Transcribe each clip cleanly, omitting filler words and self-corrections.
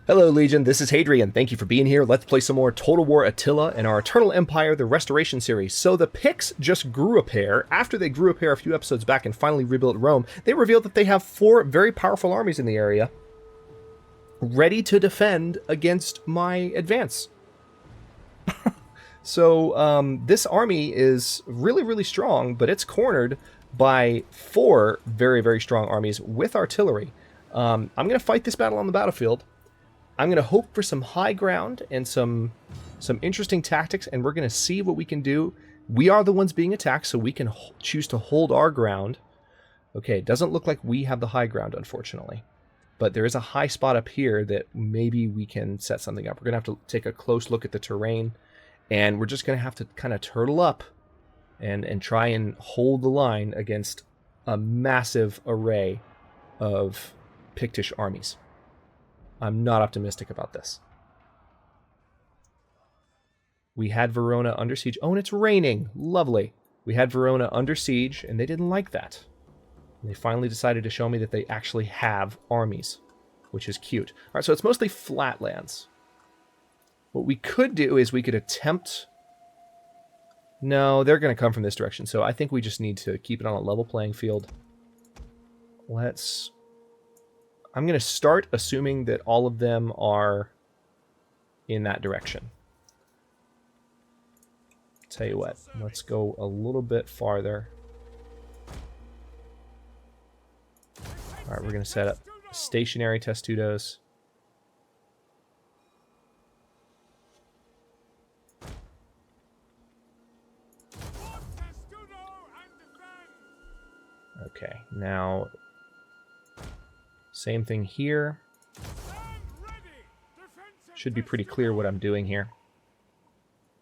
Hello Legion, this is Hadrian. Thank you for being here. Let's play some more Total War Attila in our Eternal Empire, the Restoration series. So the Picts just grew a pair. After they grew a pair a few episodes back and finally rebuilt Rome, they revealed that they have 4 very powerful armies in the area, ready to defend against my advance. So this army is really strong, but it's cornered by 4 very strong armies with artillery. I'm going to fight this battle on the battlefield. I'm going to hope for some high ground and some interesting tactics, and we're going to see what we can do. We are the ones being attacked, so we can choose to hold our ground. Okay, it doesn't look like we have the high ground, unfortunately. But there is a high spot up here that maybe we can set something up. We're going to have to take a close look at the terrain, and we're just going to have to kind of turtle up and try and hold the line against a massive array of Pictish armies. I'm not optimistic about this. We had Verona under siege. Oh, and it's raining. Lovely. We had Verona under siege, and they didn't like that. And they finally decided to show me that they actually have armies, which is cute. All right, so it's mostly flatlands. What we could do is we could attempt... No, they're going to come from this direction, so I think we just need to keep it on a level playing field. I'm going to start assuming that all of them are in that direction. Tell you what, let's go a little bit farther. All right, we're going to set up stationary testudos. Okay, now... Same thing here. Should be pretty clear what I'm doing here.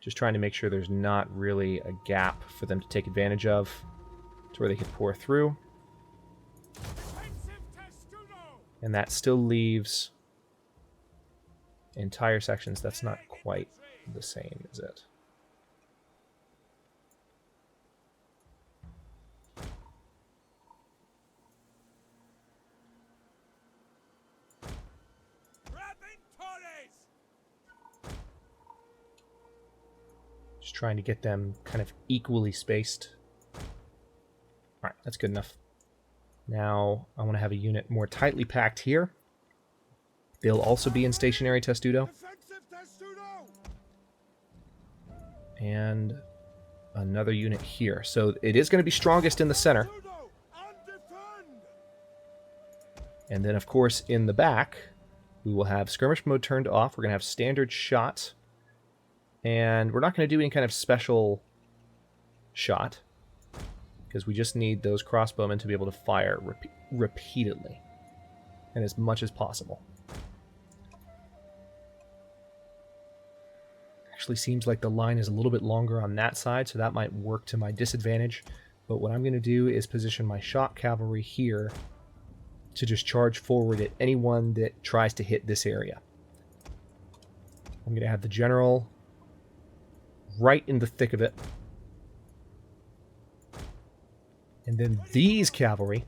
Just trying to make sure there's not really a gap for them to take advantage of to where they can pour through. And that still leaves entire sections. That's not quite the same, is it? Just trying to get them kind of equally spaced. Alright, that's good enough. Now, I want to have a unit more tightly packed here. They'll also be in stationary testudo. And another unit here. So it is going to be strongest in the center. And then, of course, in the back, we will have skirmish mode turned off. We're going to have standard shot. And we're not going to do any kind of special shot, because we just need those crossbowmen to be able to fire repeatedly and as much as possible. Actually seems like the line is a little bit longer on that side, so that might work to my disadvantage. But what I'm going to do is position my shock cavalry here to just charge forward at anyone that tries to hit this area. I'm going to have the general right in the thick of it. And then these cavalry,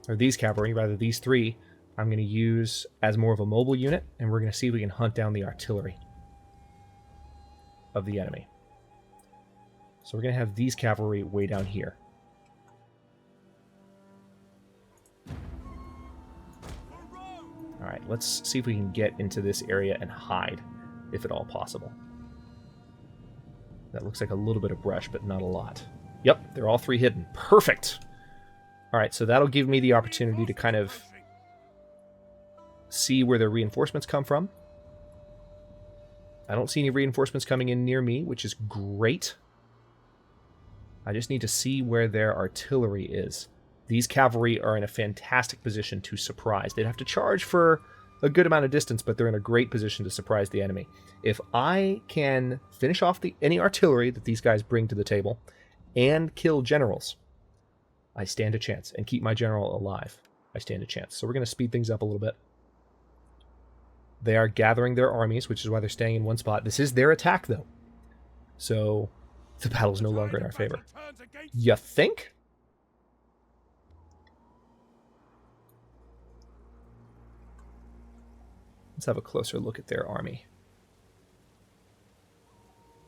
or these cavalry, rather these 3, I'm going to use as more of a mobile unit, and we're going to see if we can hunt down the artillery of the enemy. So we're going to have these cavalry way down here. Alright, let's see if we can get into this area and hide, if at all possible. That looks like a little bit of brush, but not a lot. Yep, they're all 3 hidden. Perfect! Alright, so that'll give me the opportunity to kind of see where their reinforcements come from. I don't see any reinforcements coming in near me, which is great. I just need to see where their artillery is. These cavalry are in a fantastic position to surprise. They'd have to charge for a good amount of distance, but they're in a great position to surprise the enemy. If I can finish off any artillery that these guys bring to the table and kill generals, I stand a chance. And keep my general alive, I stand a chance. So we're going to speed things up a little bit. They are gathering their armies, which is why they're staying in one spot. This is their attack, though. So the battle's no longer in our favor. You think? Let's have a closer look at their army.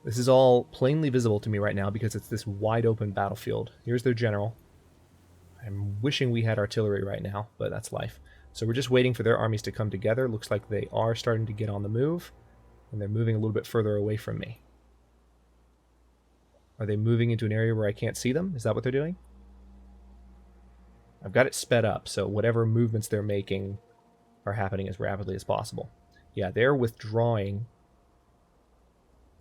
This is all plainly visible to me right now because it's this wide open battlefield. Here's their general. I'm wishing we had artillery right now, but that's life. So we're just waiting for their armies to come together. Looks like they are starting to get on the move, and they're moving a little bit further away from me. Are they moving into an area where I can't see them? Is that what they're doing? I've got it sped up, so whatever movements they're making are happening as rapidly as possible. Yeah, they're withdrawing,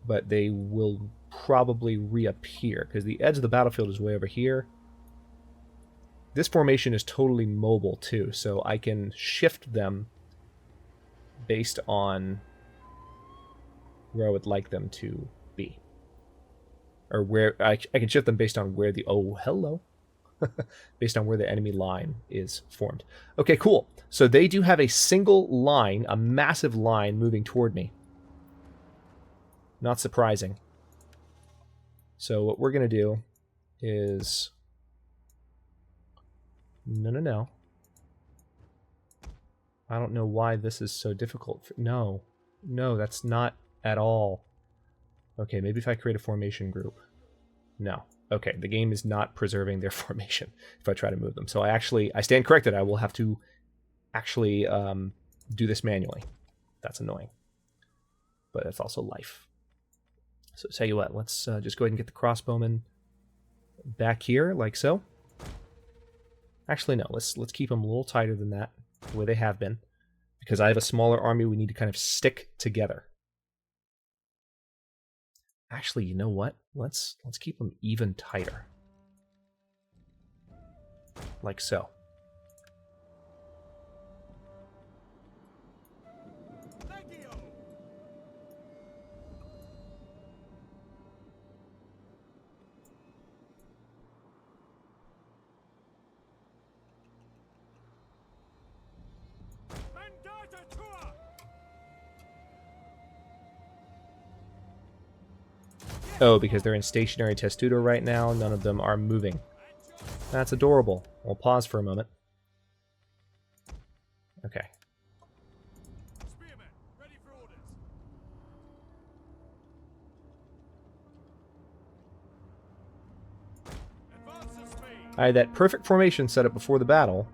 but they will probably reappear, because the edge of the battlefield is way over here. This formation is totally mobile, too, so I can shift them based on where I would like them to be. Or where I can shift them based on where the... Oh, hello. Based on where the enemy line is formed. Okay, cool. So they do have a single line, a massive line moving toward me. Not surprising. So what we're going to do is... No. I don't know why this is so difficult. No, that's not at all. Okay, maybe if I create a formation group. No. Okay, the game is not preserving their formation if I try to move them. So I stand corrected. I will have to actually do this manually. That's annoying. But that's also life. So tell you what, let's just go ahead and get the crossbowmen back here, like so. Actually, no, let's keep them a little tighter than that, the way they have been. Because I have a smaller army, we need to kind of stick together. Actually, you know what? Let's keep them even tighter. Like so. Oh, because they're in stationary testudo right now, none of them are moving. That's adorable. We'll pause for a moment. Okay. Spearmen, ready for orders. Advance at speed. I had that perfect formation set up before the battle,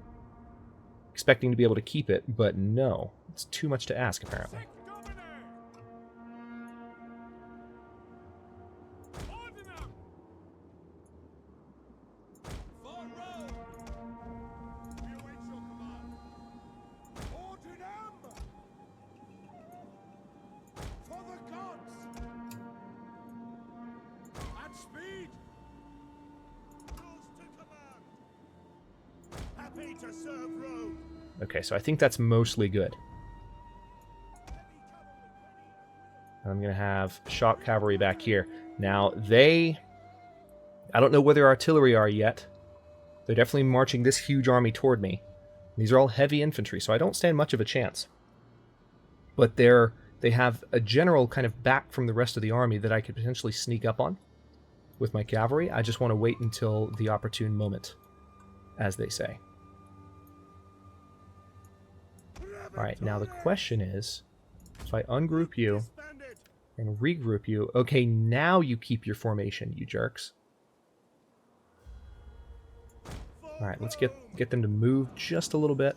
expecting to be able to keep it, but no. It's too much to ask, apparently. Okay, so I think that's mostly good. I'm going to have shock cavalry back here. Now, I don't know where their artillery are yet. They're definitely marching this huge army toward me. These are all heavy infantry, so I don't stand much of a chance. But they have a general kind of back from the rest of the army that I could potentially sneak up on with my cavalry. I just want to wait until the opportune moment, as they say. Alright, now the question is, if I ungroup you and regroup you, okay, now you keep your formation, you jerks. Alright, let's get them to move just a little bit.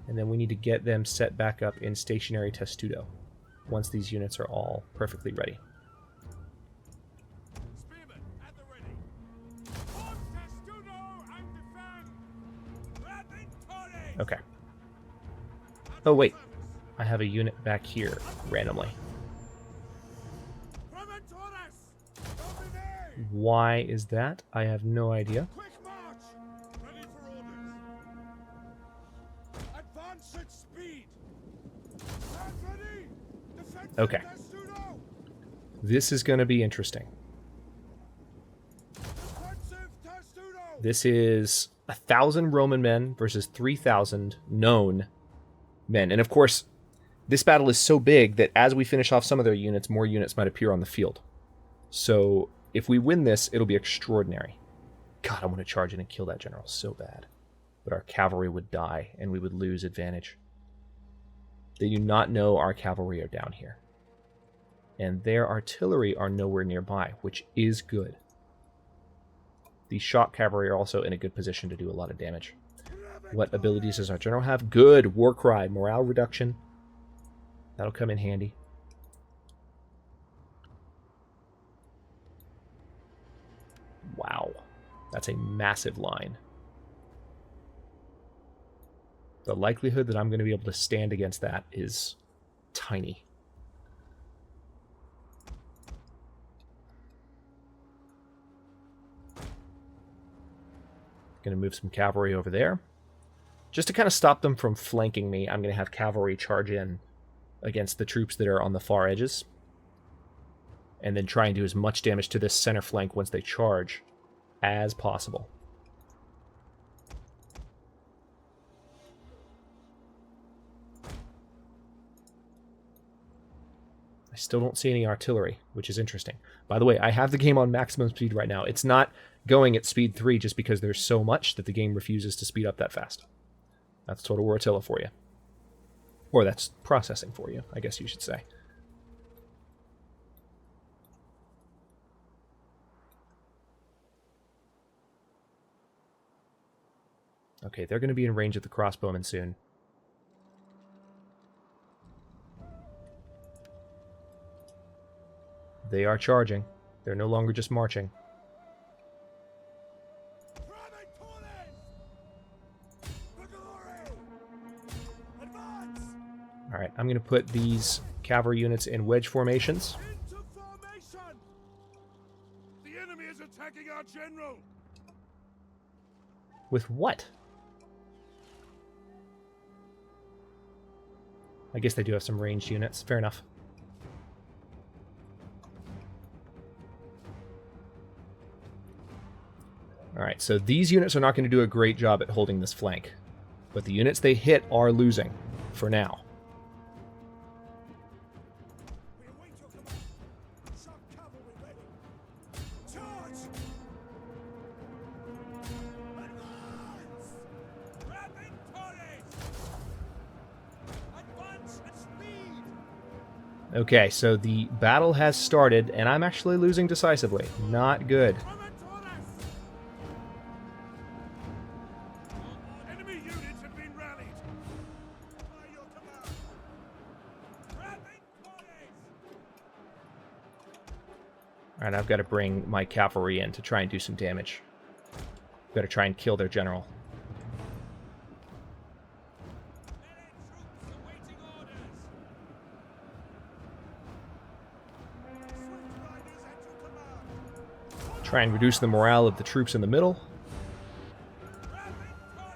And then we need to get them set back up in stationary testudo once these units are all perfectly ready. Spearmen at the ready. On testudo and defend. Okay. Oh, wait. I have a unit back here, randomly. Why is that? I have no idea. Quick march. Ready for orders. Advance at speed. Stand ready. Defensive Okay. testudo. This is going to be interesting. Defensive testudo. This is 1,000 Roman men versus 3,000 known men. And of course, this battle is so big that as we finish off some of their units, more units might appear on the field. So if we win this, it'll be extraordinary. God, I want to charge in and kill that general so bad. But our cavalry would die, and we would lose advantage. They do not know our cavalry are down here. And their artillery are nowhere nearby, which is good. The shock cavalry are also in a good position to do a lot of damage. What abilities does our general have? Good! War cry, morale reduction. That'll come in handy. Wow. That's a massive line. The likelihood that I'm going to be able to stand against that is tiny. Going to move some cavalry over there. Just to kind of stop them from flanking me, I'm going to have cavalry charge in against the troops that are on the far edges. And then try and do as much damage to this center flank once they charge as possible. I still don't see any artillery, which is interesting. By the way, I have the game on maximum speed right now. It's not going at speed 3 just because there's so much that the game refuses to speed up that fast. That's Total War Attila for you. Or that's processing for you, I guess you should say. Okay, they're going to be in range of the crossbowmen soon. They are charging. They're no longer just marching. Alright, I'm going to put these cavalry units in wedge formations. Into formation! The enemy is attacking our general! With what? I guess they do have some ranged units. Fair enough. Alright, so these units are not going to do a great job at holding this flank. But the units they hit are losing, for now. We await your command. Shock cavalry ready. Charge! Advance! Rapid torres! Advance at speed! Okay, so the battle has started, and I'm actually losing decisively. Not good. Enemy units have been rallied. By your command. Rapid torres! Alright, I've got to bring my cavalry in to try and do some damage. I've got to try and kill their general. Allied troops awaiting orders. Swift riders at your command. Try and reduce the morale of the troops in the middle. Rapid torres!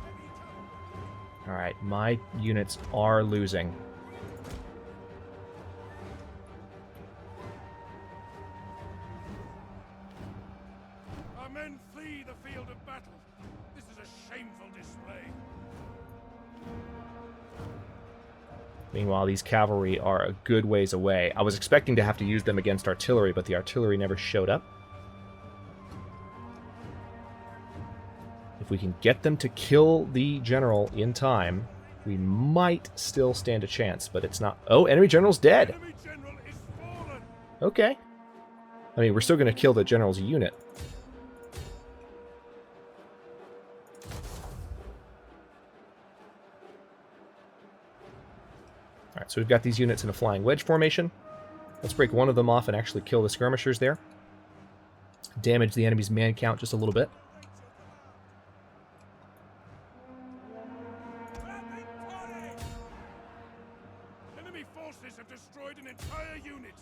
Heavy cavalry. Alright, my units are losing. Our men flee the field of battle. This is a shameful display. Meanwhile, these cavalry are a good ways away. I was expecting to have to use them against artillery, but the artillery never showed up. If we can get them to kill the general in time, we might still stand a chance, but it's not... Oh, enemy general's dead! Enemy general is fallen. Okay. I mean, we're still going to kill the general's unit. Alright, so we've got these units in a flying wedge formation. Let's break one of them off and actually kill the skirmishers there. Damage the enemy's man count just a little bit. Rapid torres! Enemy forces have destroyed an entire unit.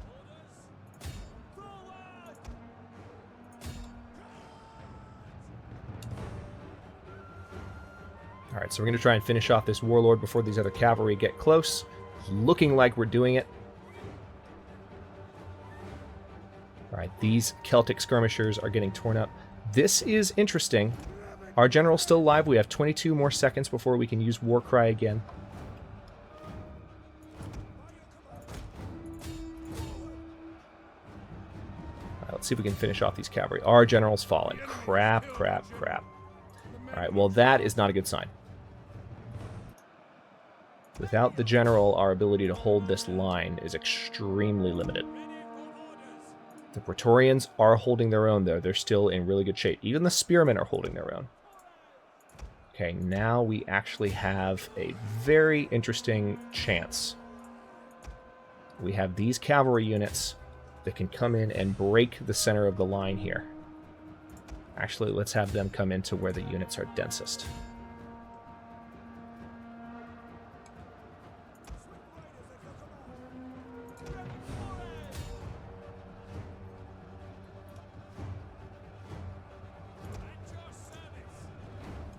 Orders. Forward! Alright, so we're going to try and finish off this warlord before these other cavalry get close. It's looking like we're doing it. Alright, these Celtic skirmishers are getting torn up. This is interesting. Our general's still alive. We have 22 more seconds before we can use war cry again. Alright, let's see if we can finish off these cavalry. Our general's fallen. Crap, crap, crap. The All right, well, that is not a good sign. Without the general, our ability to hold this line is extremely limited. The Praetorians are holding their own, though. They're still in really good shape. Even the spearmen are holding their own. Okay, now we actually have a very interesting chance. We have these cavalry units that can come in and break the center of the line here. Actually, let's have them come into where the units are densest.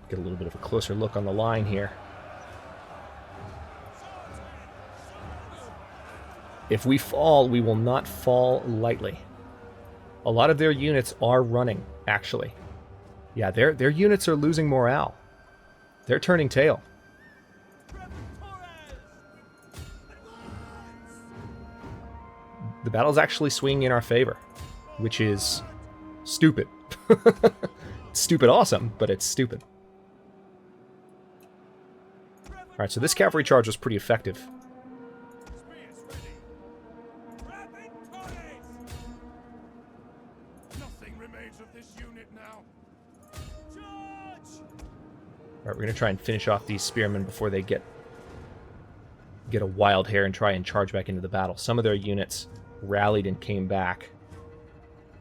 Get a little bit of a closer look on the line here. If we fall, we will not fall lightly. A lot of their units are running, actually. Yeah, their units are losing morale. They're turning tail. The battle's actually swinging in our favor, which is stupid. It's stupid awesome, but it's stupid. Alright, so this cavalry charge was pretty effective. Nothing remains of this unit now. Alright, we're going to try and finish off these spearmen before they get a wild hair and try and charge back into the battle. Some of their units rallied and came back,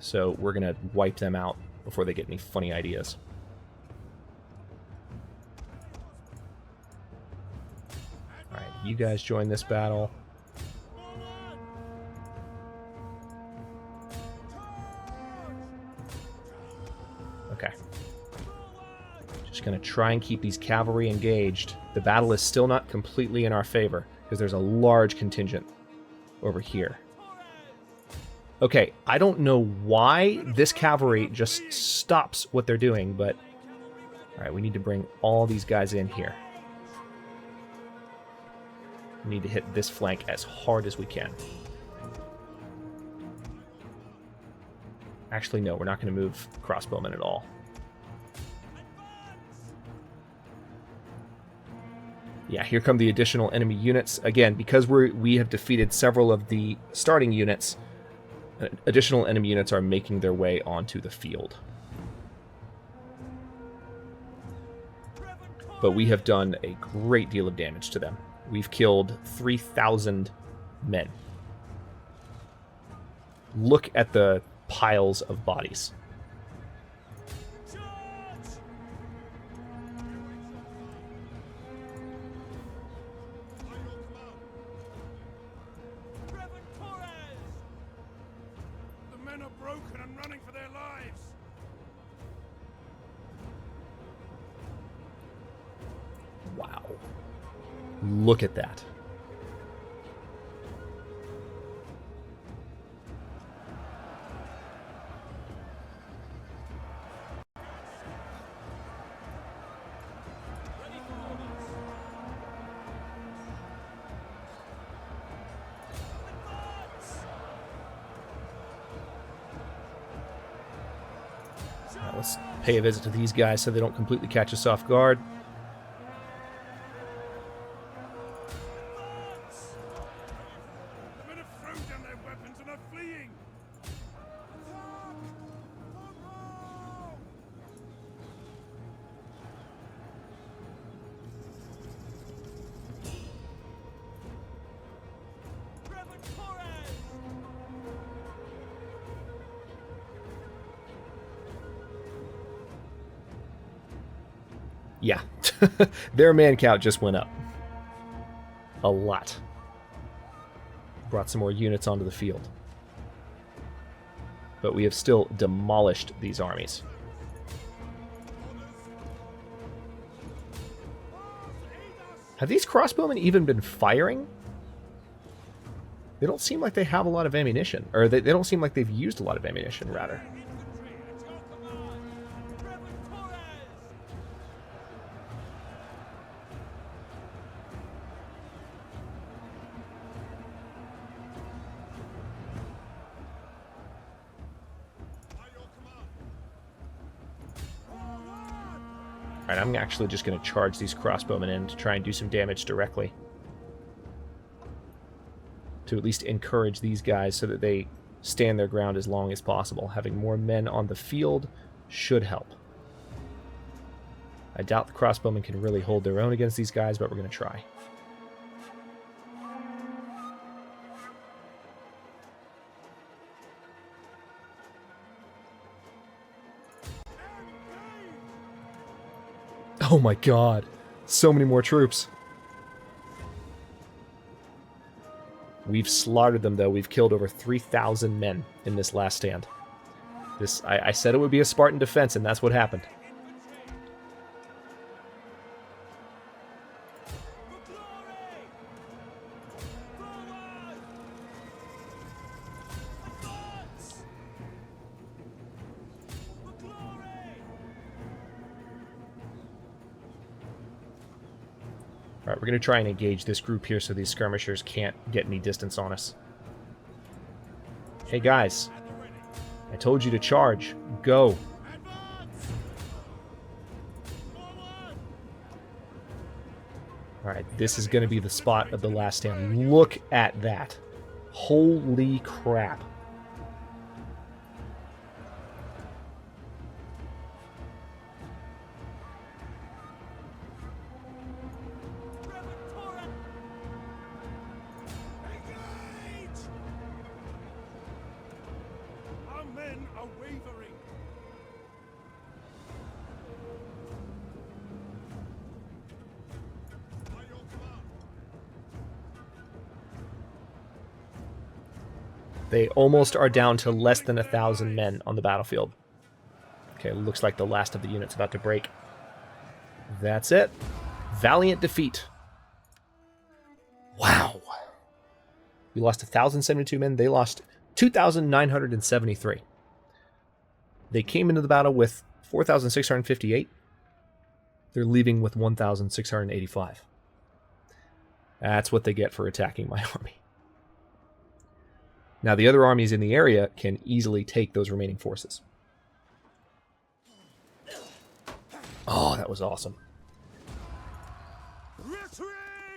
so we're going to wipe them out before they get any funny ideas. Alright, you guys join this battle. Okay. Just going to try and keep these cavalry engaged. The battle is still not completely in our favor, because there's a large contingent over here. Okay, I don't know why this cavalry just stops what they're doing, but... Alright, we need to bring all these guys in here. We need to hit this flank as hard as we can. Actually, no, we're not going to move crossbowmen at all. Yeah, here come the additional enemy units. Again, because we have defeated several of the starting units, additional enemy units are making their way onto the field. But we have done a great deal of damage to them. We've killed 3,000 men. Look at the piles of bodies. The men are broken and running for their lives. Wow. Look at that. Now let's pay a visit to these guys so they don't completely catch us off guard. The men have thrown down their weapons and are fleeing. Yeah, their man count just went up. A lot. Brought some more units onto the field. But we have still demolished these armies. Have these crossbowmen even been firing? They don't seem like they have a lot of ammunition. Or they don't seem like they've used a lot of ammunition, rather. Alright, I'm actually just going to charge these crossbowmen in to try and do some damage directly. To at least encourage these guys so that they stand their ground as long as possible. Having more men on the field should help. I doubt the crossbowmen can really hold their own against these guys, but we're going to try. Oh my god. So many more troops. We've slaughtered them, though. We've killed over 3,000 men in this last stand. I said it would be a Spartan defense, and that's what happened. Alright, we're going to try and engage this group here so these skirmishers can't get any distance on us. Hey guys, I told you to charge. Go. Alright, this is going to be the spot of the last stand. Look at that. Holy crap. They almost are down to less than 1,000 men on the battlefield. Okay, looks like the last of the unit's about to break. That's it. Valiant defeat. Wow. We lost 1,072 men. They lost 2,973. They came into the battle with 4,658. They're leaving with 1,685. That's what they get for attacking my army. Now, the other armies in the area can easily take those remaining forces. Oh, that was awesome.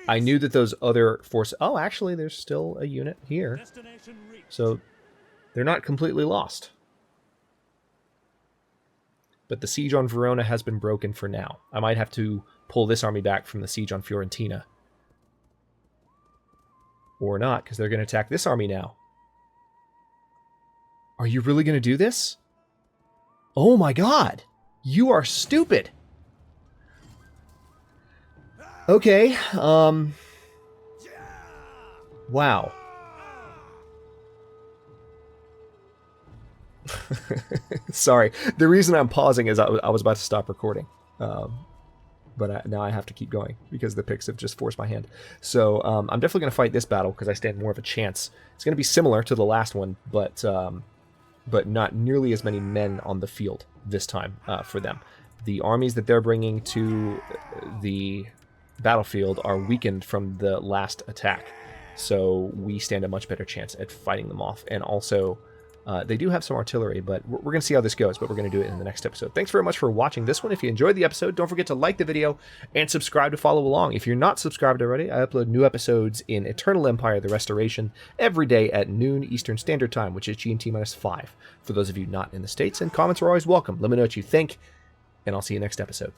I knew that those other forces... Oh, actually, there's still a unit here. So, they're not completely lost. But the siege on Verona has been broken for now. I might have to pull this army back from the siege on Fiorentina. Or not, because they're going to attack this army now. Are you really going to do this? Oh my god! You are stupid! Okay, wow. Sorry. The reason I'm pausing is I was about to stop recording. But now I have to keep going because the picks have just forced my hand. So I'm definitely going to fight this battle because I stand more of a chance. It's going to be similar to the last one, but not nearly as many men on the field this time for them. The armies that they're bringing to the battlefield are weakened from the last attack, so we stand a much better chance at fighting them off. And also, they do have some artillery, but we're going to see how this goes, but we're going to do it in the next episode. Thanks very much for watching this one. If you enjoyed the episode, don't forget to like the video and subscribe to follow along. If you're not subscribed already, I upload new episodes in Eternal Empire: The Restoration every day at noon Eastern Standard Time, which is GMT-5 for those of you not in the States, and comments are always welcome. Let me know what you think, and I'll see you next episode.